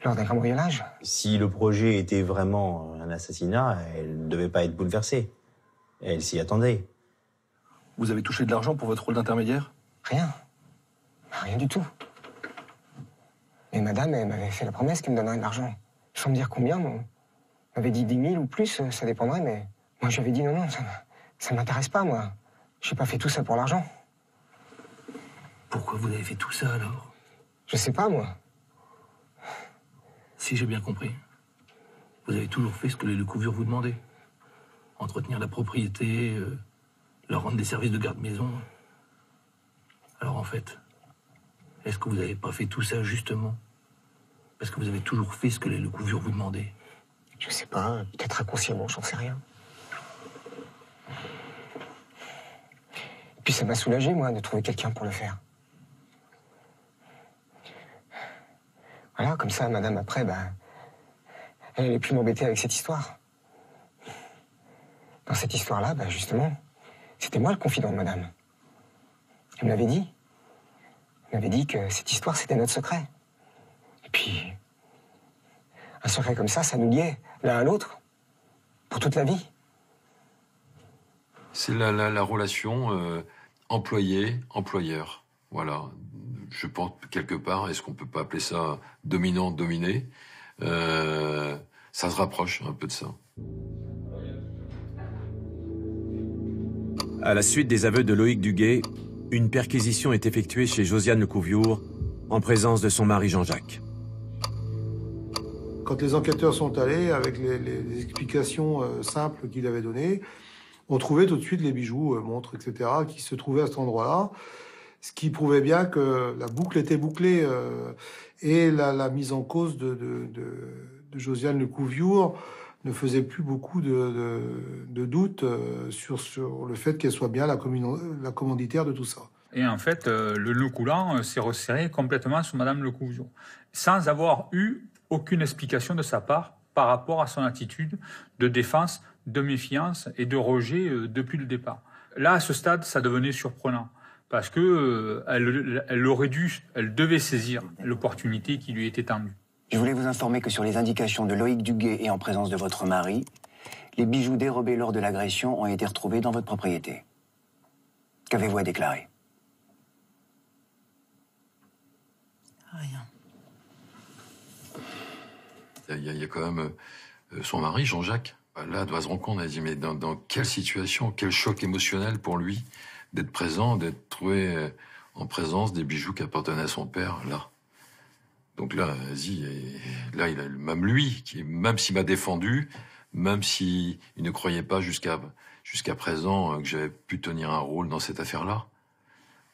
lors d'un cambriolage. Si le projet était vraiment un assassinat, elle ne devait pas être bouleversée. Elle s'y attendait. Vous avez touché de l'argent pour votre rôle d'intermédiaire? Rien. Rien du tout. Mais madame, elle m'avait fait la promesse qu'elle me donnerait de l'argent. Sans me dire combien, moi. Elle m'avait dit 10 000 ou plus, ça dépendrait, mais moi j'avais dit non, ça ne m'intéresse pas, moi. J'ai pas fait tout ça pour l'argent. Pourquoi vous avez fait tout ça, alors? Je sais pas, moi. Si j'ai bien compris, vous avez toujours fait ce que les Lecouviure vous demandaient. Entretenir la propriété, leur rendre des services de garde-maison. Alors en fait, est-ce que vous n'avez pas fait tout ça justement parce que vous avez toujours fait ce que les Lecouviure vous demandaient? Je sais pas, peut-être inconsciemment, j'en sais rien. Et puis ça m'a soulagé, moi, de trouver quelqu'un pour le faire. Voilà, comme ça, madame, après, elle n'allait plus m'embêter avec cette histoire. Dans cette histoire-là, justement, c'était moi le confident de madame. Elle me l'avait dit. Elle m'avait dit que cette histoire, c'était notre secret. Et puis, un secret comme ça nous liait l'un à l'autre, pour toute la vie. C'est la relation employé-employeur. Voilà. Je pense quelque part, est-ce qu'on peut pas appeler ça dominant-dominé? Ça se rapproche un peu de ça. À la suite des aveux de Loïc Duguay, une perquisition est effectuée chez Josiane Lecouviure en présence de son mari Jean-Jacques. Quand les enquêteurs sont allés, avec les explications simples qu'il avait données, on trouvait tout de suite les bijoux, montres, etc., qui se trouvaient à cet endroit-là, ce qui prouvait bien que la boucle était bouclée et la mise en cause de Josiane Lecouviure ne faisait plus beaucoup de doutes sur le fait qu'elle soit bien la commanditaire de tout ça. Et en fait, le nœud coulant s'est resserré complètement sur Madame Lecouvion, sans avoir eu aucune explication de sa part par rapport à son attitude de défense, de méfiance et de rejet depuis le départ. Là, à ce stade, ça devenait surprenant, parce que elle devait saisir l'opportunité qui lui était tendue. Je voulais vous informer que sur les indications de Loïc Duguay et en présence de votre mari, les bijoux dérobés lors de l'agression ont été retrouvés dans votre propriété. Qu'avez-vous à déclarer? Rien. Il y a quand même son mari, Jean-Jacques. Là, elle doit se rendre compte, elle dit, mais dans quelle situation, quel choc émotionnel pour lui d'être présent, d'être trouvé en présence des bijoux qui appartenaient à son père, là. Donc là, vas-y, là, il a même lui, même s'il m'a défendu, même s'il ne croyait pas jusqu'à présent que j'avais pu tenir un rôle dans cette affaire-là,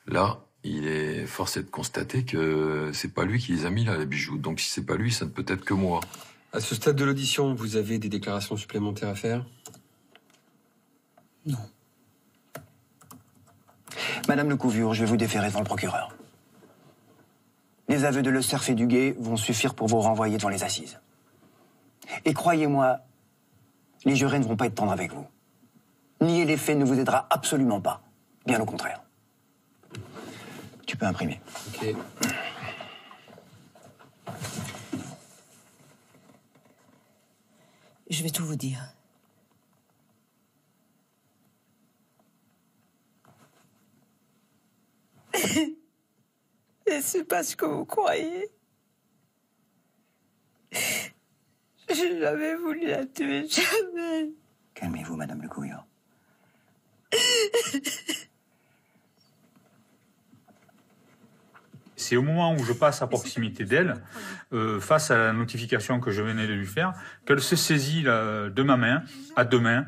là, il est forcé de constater que c'est pas lui qui les a mis là, les bijoux. Donc si c'est pas lui, ça ne peut être que moi. À ce stade de l'audition, vous avez des déclarations supplémentaires à faire? Non. Madame Lecouvion, je vais vous déférer devant le procureur. Les aveux de Le Cerf et Duguay vont suffire pour vous renvoyer devant les assises. Et croyez-moi, les jurés ne vont pas être tendres avec vous. Nier les faits ne vous aidera absolument pas. Bien au contraire. Tu peux imprimer. Ok. Je vais tout vous dire. Et c'est pas ce que vous croyez. J'ai jamais voulu la tuer, jamais. Calmez-vous, Madame Lecouvion. C'est au moment où je passe à proximité d'elle, face à la notification que je venais de lui faire, qu'elle se saisit de ma main, à deux mains,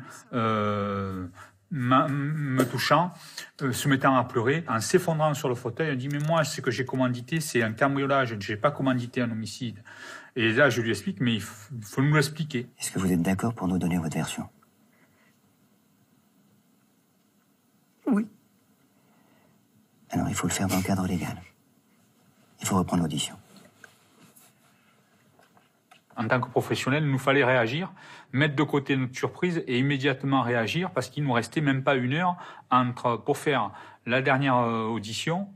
me touchant, se mettant à pleurer, en s'effondrant sur le fauteuil. Elle dit, mais moi, ce que j'ai commandité, c'est un cambriolage, je n'ai pas commandité un homicide. Et là, je lui explique, mais il faut nous l'expliquer. Est-ce que vous êtes d'accord pour nous donner votre version? Oui. Alors, il faut le faire dans le cadre légal. Il faut reprendre l'audition. En tant que professionnel, il nous fallait réagir, mettre de côté notre surprise et immédiatement réagir, parce qu'il nous restait même pas une heure pour faire la dernière audition,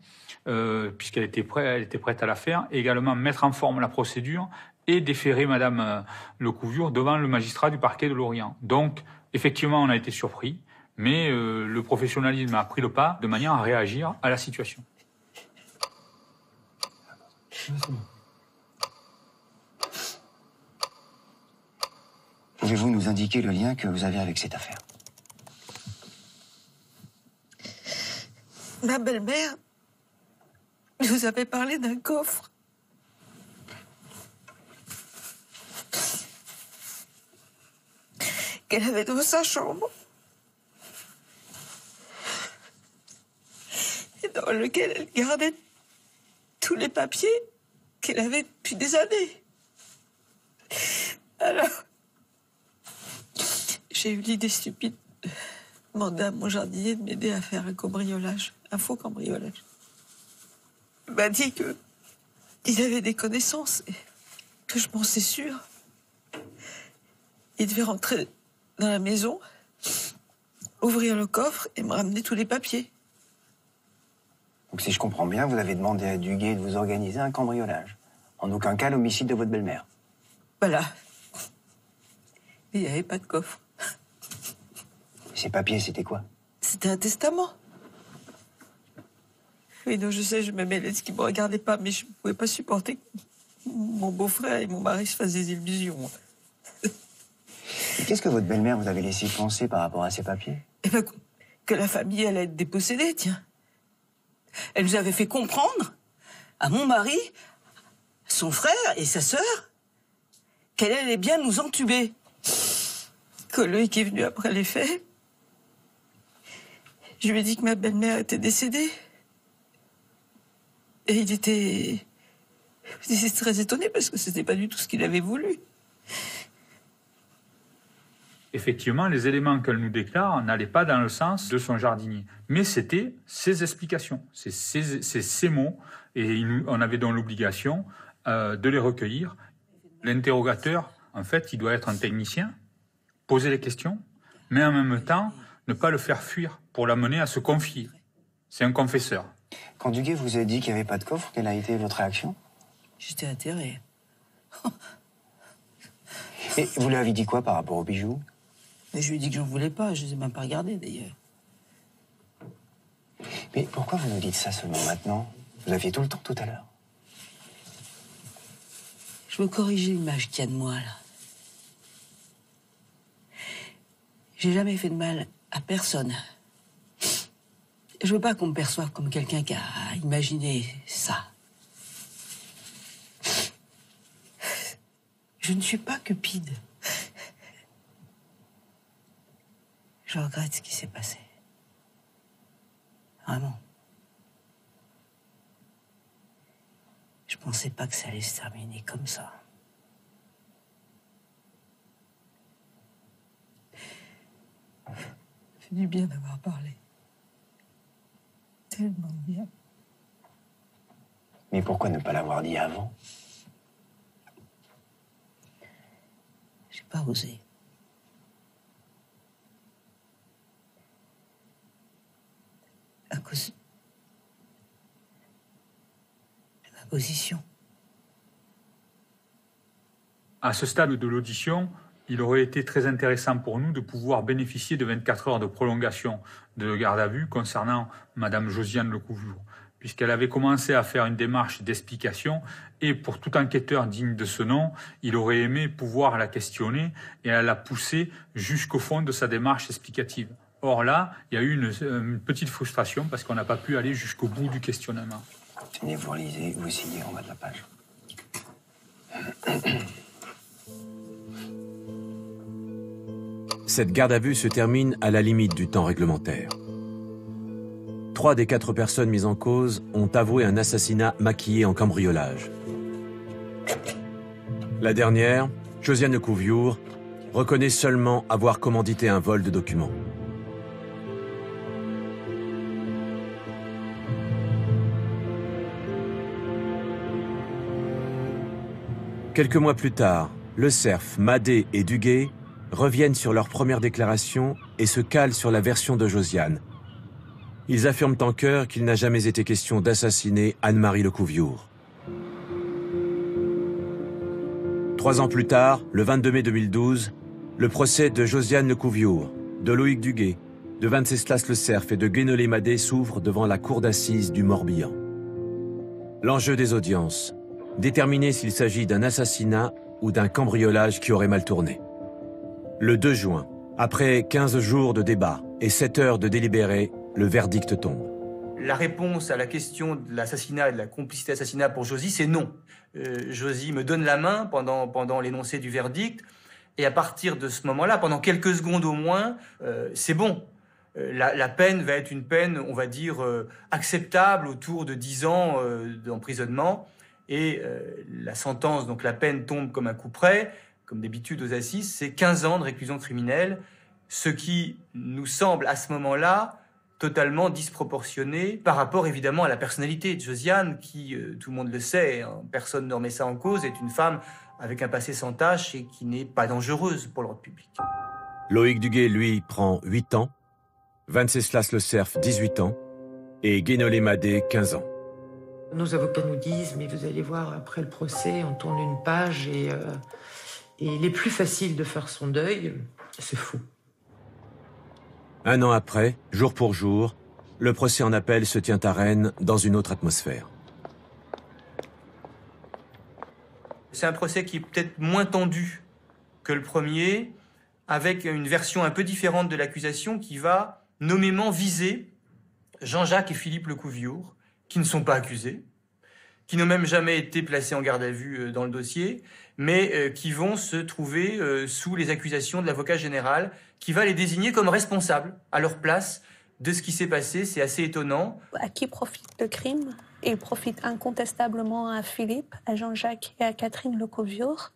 puisqu'elle était prête à la faire, et également mettre en forme la procédure et déférer Madame Lecouvion devant le magistrat du parquet de Lorient. Donc, effectivement, on a été surpris, mais le professionnalisme a pris le pas de manière à réagir à la situation. Pouvez-vous nous indiquer le lien que vous avez avec cette affaire? Ma belle-mère nous avait parlé d'un coffre. Qu'elle avait dans sa chambre. Et dans lequel elle gardait tous les papiers qu'elle avait depuis des années. Alors, j'ai eu l'idée stupide de demander à mon jardinier de m'aider à faire un cambriolage, un faux cambriolage. Il m'a dit que il avait des connaissances et que je pensais sûr. Il devait rentrer dans la maison, ouvrir le coffre et me ramener tous les papiers. Donc si je comprends bien, vous avez demandé à Duguay de vous organiser un cambriolage. En aucun cas l'homicide de votre belle-mère. Voilà. Mais il n'y avait pas de coffre. Ces papiers, c'était quoi? C'était un testament. Oui, non, je sais, je me mêlais de ce qui ne me regardait pas, mais je ne pouvais pas supporter que mon beau-frère et mon mari se fassent des illusions. Et qu'est-ce que votre belle-mère vous avait laissé penser par rapport à ces papiers? Eh ben, que la famille allait être dépossédée, tiens. Elle nous avait fait comprendre, à mon mari, son frère et sa sœur, qu'elle allait bien nous entuber. Que Loïc est venu après les faits, je lui ai dit que ma belle-mère était décédée. Et il était très étonné parce que c'était pas du tout ce qu'il avait voulu. Effectivement, les éléments qu'elle nous déclare n'allaient pas dans le sens de son jardinier. Mais c'était ses explications, c'est ses mots, et on avait donc l'obligation de les recueillir. L'interrogateur, en fait, il doit être un technicien, poser les questions, mais en même temps, ne pas le faire fuir pour l'amener à se confier. C'est un confesseur. Quand Duguay vous a dit qu'il n'y avait pas de coffre, quelle a été votre réaction? J'étais atterrée. Et vous lui avez dit quoi par rapport aux bijoux? Mais je lui ai dit que j'en voulais pas, je les ai même pas regardés d'ailleurs. Mais pourquoi vous nous dites ça seulement maintenant? Vous aviez tout le temps tout à l'heure. Je veux corriger l'image qu'il y a de moi, là. J'ai jamais fait de mal à personne. Je veux pas qu'on me perçoive comme quelqu'un qui a imaginé ça. Je ne suis pas cupide. Je regrette ce qui s'est passé. Vraiment. Je pensais pas que ça allait se terminer comme ça. Ça fait du bien d'avoir parlé. Tellement bien. Mais pourquoi ne pas l'avoir dit avant? J'ai pas osé. À cause de ma position. À ce stade de l'audition, il aurait été très intéressant pour nous de pouvoir bénéficier de 24 heures de prolongation de garde à vue concernant Madame Josiane Lecouviure, puisqu'elle avait commencé à faire une démarche d'explication, et pour tout enquêteur digne de ce nom, il aurait aimé pouvoir la questionner et à la pousser jusqu'au fond de sa démarche explicative. Or là, il y a eu une petite frustration parce qu'on n'a pas pu aller jusqu'au bout du questionnement. Tenez, vous relisez, vous signez en bas de la page. Cette garde à vue se termine à la limite du temps réglementaire. 3 des 4 personnes mises en cause ont avoué un assassinat maquillé en cambriolage. La dernière, Josiane Lecouviure, reconnaît seulement avoir commandité un vol de documents. Quelques mois plus tard, Le Cerf, Madé et Duguay reviennent sur leur première déclaration et se calent sur la version de Josiane. Ils affirment en chœur qu'il n'a jamais été question d'assassiner Anne-Marie Lecouviure. 3 ans plus tard, le 22 mai 2012, le procès de Josiane Lecouviure, de Loïc Duguay, de Venceslas Le Cerf et de Guénolé Madé s'ouvre devant la cour d'assises du Morbihan. L'enjeu des audiences, déterminer s'il s'agit d'un assassinat ou d'un cambriolage qui aurait mal tourné. Le 2 juin, après 15 jours de débat et 7 heures de délibéré, le verdict tombe. La réponse à la question de l'assassinat et de la complicité d'assassinat pour Josie, c'est non. Josie me donne la main pendant l'énoncé du verdict, et à partir de ce moment-là, pendant quelques secondes au moins, c'est bon. La peine va être une peine, on va dire, acceptable, autour de 10 ans d'emprisonnement, et la sentence, donc la peine tombe comme un coup près, comme d'habitude aux assises, c'est 15 ans de réclusion criminelle, ce qui nous semble à ce moment-là totalement disproportionné par rapport évidemment à la personnalité de Josiane, qui, tout le monde le sait, hein, personne ne remet ça en cause, est une femme avec un passé sans tache et qui n'est pas dangereuse pour l'ordre public. Loïc Duguay, lui, prend 8 ans, Venceslas Le Cerf, 18 ans, et Guénolé Madé, 15 ans. Nos avocats nous disent, mais vous allez voir, après le procès, on tourne une page et il est plus facile de faire son deuil. C'est fou. 1 an après, jour pour jour, le procès en appel se tient à Rennes dans une autre atmosphère. C'est un procès qui est peut-être moins tendu que le premier, avec une version un peu différente de l'accusation qui va nommément viser Jean-Jacques et Philippe Lecouviure, qui ne sont pas accusés, qui n'ont même jamais été placés en garde à vue dans le dossier, mais qui vont se trouver sous les accusations de l'avocat général, qui va les désigner comme responsables à leur place de ce qui s'est passé. C'est assez étonnant. À qui profite le crime? Il profite incontestablement à Philippe, à Jean-Jacques et à Catherine Lecouviure.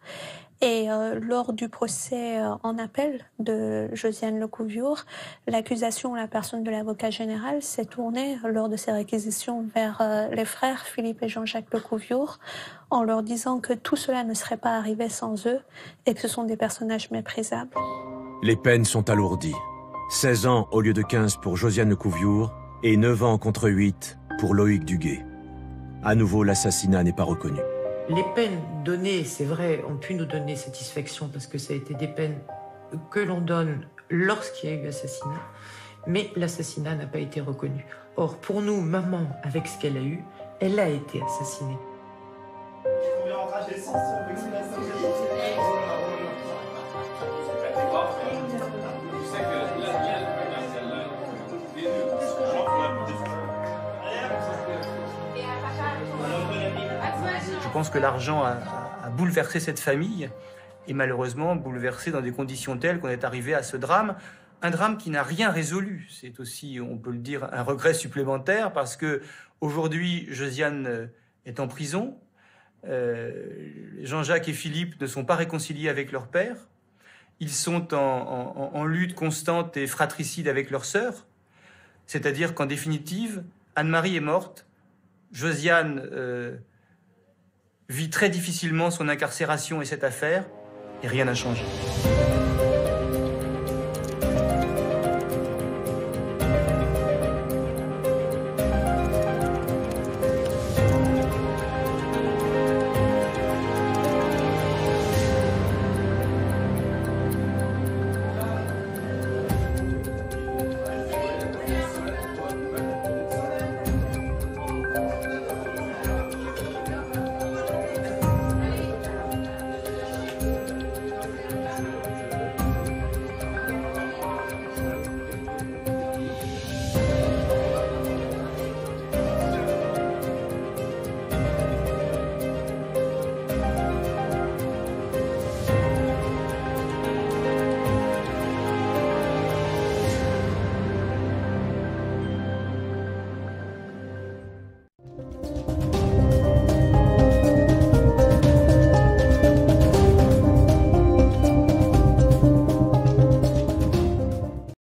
Et lors du procès en appel de Josiane Lecouviure, l'accusation, la personne de l'avocat général, s'est tournée lors de ses réquisitions vers les frères Philippe et Jean-Jacques Lecouviure, en leur disant que tout cela ne serait pas arrivé sans eux et que ce sont des personnages méprisables. Les peines sont alourdies. 16 ans au lieu de 15 pour Josiane Lecouviure et 9 ans contre 8 pour Loïc Duguay. À nouveau, l'assassinat n'est pas reconnu. Les peines données, c'est vrai, ont pu nous donner satisfaction parce que ça a été des peines que l'on donne lorsqu'il y a eu assassinat, mais l'assassinat n'a pas été reconnu. Or, pour nous, maman, avec ce qu'elle a eu, elle a été assassinée. Je pense que l'argent a bouleversé cette famille et malheureusement bouleversé dans des conditions telles qu'on est arrivé à ce drame. Un drame qui n'a rien résolu. C'est aussi, on peut le dire, un regret supplémentaire parce que aujourd'hui, Josiane est en prison. Jean-Jacques et Philippe ne sont pas réconciliés avec leur père. Ils sont en lutte constante et fratricide avec leur sœur. C'est-à-dire qu'en définitive, Anne-Marie est morte. Josiane vit très difficilement son incarcération et cette affaire, et rien n'a changé.